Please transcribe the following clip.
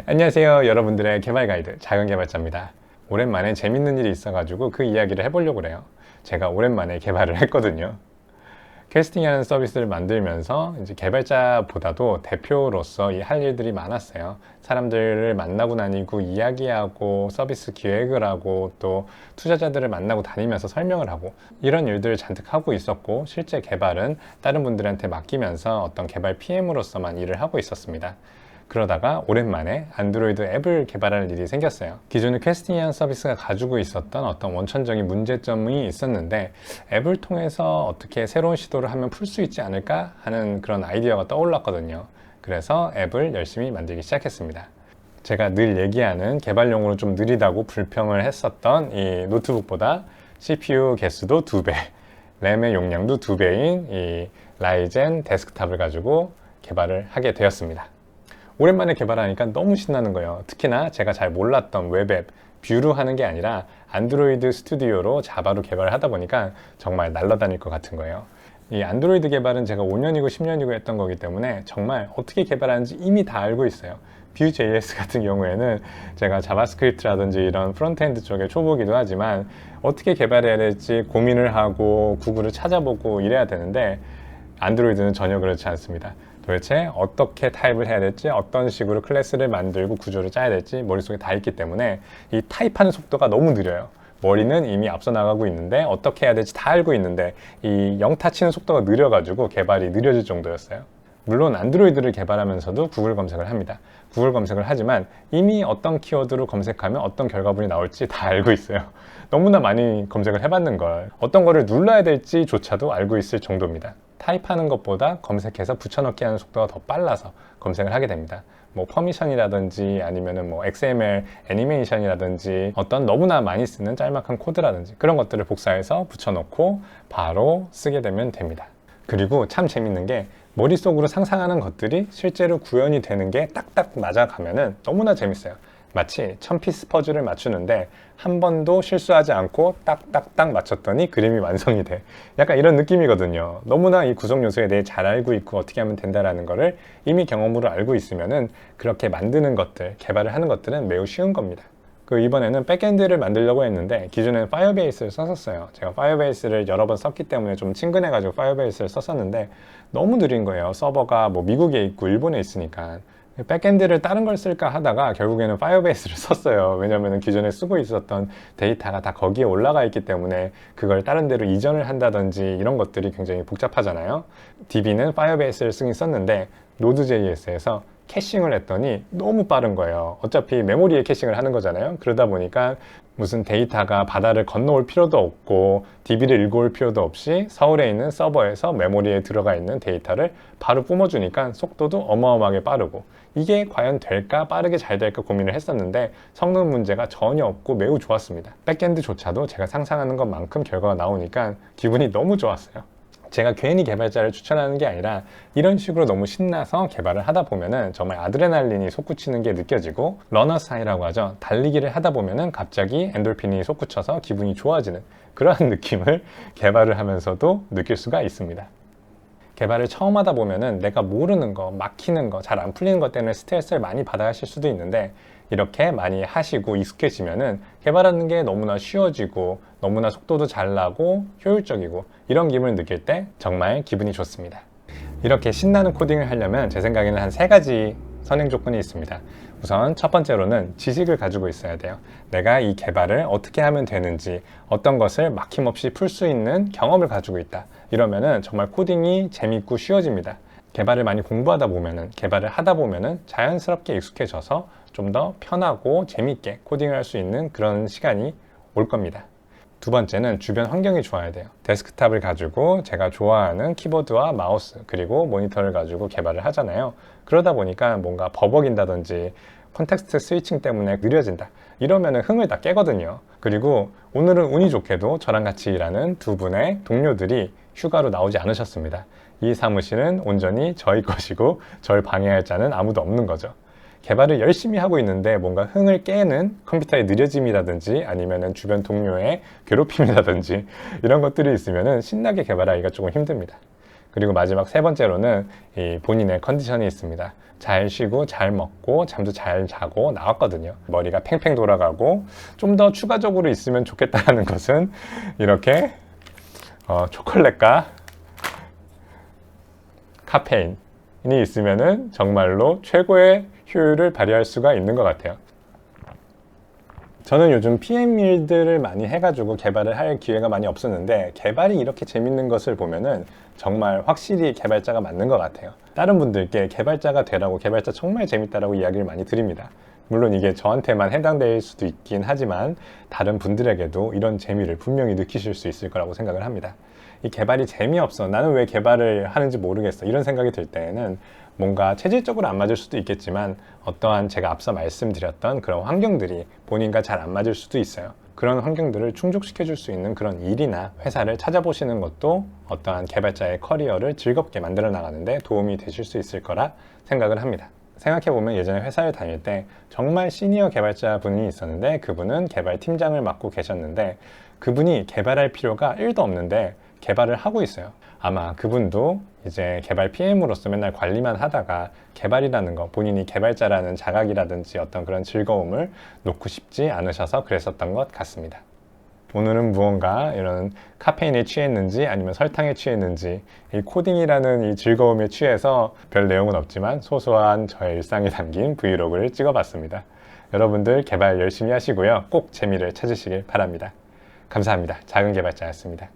안녕하세요, 여러분들의 개발 가이드 작은 개발자입니다. 오랜만에 재밌는 일이 있어가지고 그 이야기를 해보려고 그래요. 제가 오랜만에 개발을 했거든요. 캐스팅이라는 서비스를 만들면서 이제 개발자보다도 대표로서 할 일들이 많았어요. 사람들을 만나고 다니고 이야기하고 서비스 기획을 하고 또 투자자들을 만나고 다니면서 설명을 하고 이런 일들을 잔뜩 하고 있었고, 실제 개발은 다른 분들한테 맡기면서 어떤 개발 PM으로서만 일을 하고 있었습니다. 그러다가 오랜만에 안드로이드 앱을 개발할 일이 생겼어요. 기존의 퀘스팅이라는 서비스가 가지고 있었던 어떤 원천적인 문제점이 있었는데, 앱을 통해서 어떻게 새로운 시도를 하면 풀 수 있지 않을까 하는 그런 아이디어가 떠올랐거든요. 그래서 앱을 열심히 만들기 시작했습니다. 제가 늘 얘기하는 개발용으로 좀 느리다고 불평을 했었던 이 노트북보다 CPU 개수도 2배, 램의 용량도 2배인 이 라이젠 데스크탑을 가지고 개발을 하게 되었습니다. 오랜만에 개발하니까 너무 신나는 거예요. 특히나 제가 잘 몰랐던 웹앱, 뷰로 하는 게 아니라 안드로이드 스튜디오로 자바로 개발을 하다 보니까 정말 날아다닐 것 같은 거예요. 이 안드로이드 개발은 제가 5년이고 10년이고 했던 거기 때문에 정말 어떻게 개발하는지 이미 다 알고 있어요. Vue.js 같은 경우에는 제가 자바스크립트라든지 이런 프론트엔드 쪽에 초보기도 하지만 어떻게 개발해야 될지 고민을 하고 구글을 찾아보고 이래야 되는데, 안드로이드는 전혀 그렇지 않습니다. 도대체 어떻게 타입을 해야 될지, 어떤 식으로 클래스를 만들고 구조를 짜야 될지 머릿속에 다 있기 때문에 이 타입하는 속도가 너무 느려요. 머리는 이미 앞서 나가고 있는데 어떻게 해야 될지 다 알고 있는데 이 영타 치는 속도가 느려가지고 개발이 느려질 정도였어요. 물론 안드로이드를 개발하면서도 구글 검색을 합니다. 구글 검색을 하지만 이미 어떤 키워드로 검색하면 어떤 결과물이 나올지 다 알고 있어요. 너무나 많이 검색을 해봤는 걸, 어떤 거를 눌러야 될지조차도 알고 있을 정도입니다. 타입하는 것보다 검색해서 붙여넣기 하는 속도가 더 빨라서 검색을 하게 됩니다. 뭐 퍼미션이라든지 아니면은 뭐 XML 애니메이션이라든지 어떤 너무나 많이 쓰는 짤막한 코드라든지 그런 것들을 복사해서 붙여넣고 바로 쓰게 되면 됩니다. 그리고 참 재밌는 게, 머릿속으로 상상하는 것들이 실제로 구현이 되는 게 딱딱 맞아가면은 너무나 재밌어요. 마치 1000피스 퍼즐을 맞추는데 한 번도 실수하지 않고 딱딱딱 맞췄더니 그림이 완성이 돼. 약간 이런 느낌이거든요. 너무나 이 구성 요소에 대해 잘 알고 있고 어떻게 하면 된다라는 거를 이미 경험으로 알고 있으면은 그렇게 만드는 것들, 개발을 하는 것들은 매우 쉬운 겁니다. 이번에는 백엔드를 만들려고 했는데 기존에는 파이어베이스를 썼었어요. 제가 파이어베이스를 여러 번 썼기 때문에 좀 친근해가지고 파이어베이스를 썼었는데 너무 느린 거예요. 서버가 뭐 미국에 있고 일본에 있으니까. 백엔드를 다른 걸 쓸까 하다가 결국에는 파이어베이스를 썼어요. 왜냐면 기존에 쓰고 있었던 데이터가 다 거기에 올라가 있기 때문에 그걸 다른 데로 이전을 한다든지 이런 것들이 굉장히 복잡하잖아요. DB는 파이어베이스를 쓰긴 썼는데 Node.js에서 캐싱을 했더니 너무 빠른 거예요. 어차피 메모리에 캐싱을 하는 거잖아요. 그러다 보니까 무슨 데이터가 바다를 건너올 필요도 없고 DB를 읽어올 필요도 없이 서울에 있는 서버에서 메모리에 들어가 있는 데이터를 바로 뿜어주니까 속도도 어마어마하게 빠르고, 이게 과연 될까, 빠르게 잘 될까 고민을 했었는데 성능 문제가 전혀 없고 매우 좋았습니다. 백엔드조차도 제가 상상하는 것만큼 결과가 나오니까 기분이 너무 좋았어요. 제가 괜히 개발자를 추천하는 게 아니라 이런 식으로 너무 신나서 개발을 하다 보면은 정말 아드레날린이 솟구치는 게 느껴지고, 러너스 하이라고 하죠. 달리기를 하다 보면은 갑자기 엔돌핀이 솟구쳐서 기분이 좋아지는 그러한 느낌을 개발을 하면서도 느낄 수가 있습니다. 개발을 처음 하다 보면은 내가 모르는 거, 막히는 거, 잘 안 풀리는 것 때문에 스트레스를 많이 받아 하실 수도 있는데, 이렇게 많이 하시고 익숙해지면은 개발하는 게 너무나 쉬워지고 너무나 속도도 잘 나고 효율적이고 이런 기분을 느낄 때 정말 기분이 좋습니다. 이렇게 신나는 코딩을 하려면 제 생각에는 한 3가지 선행 조건이 있습니다. 우선 첫 번째로는 지식을 가지고 있어야 돼요. 내가 이 개발을 어떻게 하면 되는지, 어떤 것을 막힘없이 풀 수 있는 경험을 가지고 있다. 이러면은 정말 코딩이 재밌고 쉬워집니다. 개발을 많이 공부하다 보면은, 개발을 하다 보면은 자연스럽게 익숙해져서 좀 더 편하고 재밌게 코딩을 할 수 있는 그런 시간이 올 겁니다. 두 번째는 주변 환경이 좋아야 돼요. 데스크탑을 가지고 제가 좋아하는 키보드와 마우스 그리고 모니터를 가지고 개발을 하잖아요. 그러다 보니까 뭔가 버벅인다든지 컨텍스트 스위칭 때문에 느려진다, 이러면은 흥을 다 깨거든요. 그리고 오늘은 운이 좋게도 저랑 같이 일하는 두 분의 동료들이 휴가로 나오지 않으셨습니다. 이 사무실은 온전히 저희 것이고 저를 방해할 자는 아무도 없는 거죠. 개발을 열심히 하고 있는데 뭔가 흥을 깨는 컴퓨터의 느려짐이라든지 아니면은 주변 동료의 괴롭힘이라든지 이런 것들이 있으면은 신나게 개발하기가 조금 힘듭니다. 그리고 마지막 세 번째로는 이 본인의 컨디션이 있습니다. 잘 쉬고 잘 먹고 잠도 잘 자고 나왔거든요. 머리가 팽팽 돌아가고 좀 더 추가적으로 있으면 좋겠다는 것은 이렇게 초콜릿과 카페인이 있으면은 정말로 최고의 효율을 발휘할 수가 있는 것 같아요. 저는 요즘 PM 일들을 많이 해가지고 개발을 할 기회가 많이 없었는데 개발이 이렇게 재밌는 것을 보면은 정말 확실히 개발자가 맞는 것 같아요. 다른 분들께 개발자가 되라고, 개발자 정말 재밌다라고 이야기를 많이 드립니다. 물론 이게 저한테만 해당될 수도 있긴 하지만 다른 분들에게도 이런 재미를 분명히 느끼실 수 있을 거라고 생각을 합니다. 이 개발이 재미없어, 나는 왜 개발을 하는지 모르겠어, 이런 생각이 들 때에는 뭔가 체질적으로 안 맞을 수도 있겠지만 어떠한 제가 앞서 말씀드렸던 그런 환경들이 본인과 잘 안 맞을 수도 있어요. 그런 환경들을 충족시켜 줄 수 있는 그런 일이나 회사를 찾아보시는 것도 어떠한 개발자의 커리어를 즐겁게 만들어 나가는데 도움이 되실 수 있을 거라 생각을 합니다. 생각해보면 예전에 회사를 다닐 때 정말 시니어 개발자 분이 있었는데 그분은 개발팀장을 맡고 계셨는데 그분이 개발할 필요가 1도 없는데 개발을 하고 있어요. 아마 그분도 이제 개발 PM으로서 맨날 관리만 하다가 개발이라는 거, 본인이 개발자라는 자각이라든지 어떤 그런 즐거움을 놓고 싶지 않으셔서 그랬었던 것 같습니다. 오늘은 무언가 이런 카페인에 취했는지 아니면 설탕에 취했는지 이 코딩이라는 이 즐거움에 취해서 별 내용은 없지만 소소한 저의 일상이 담긴 브이로그를 찍어봤습니다. 여러분들 개발 열심히 하시고요. 꼭 재미를 찾으시길 바랍니다. 감사합니다. 작은 개발자였습니다.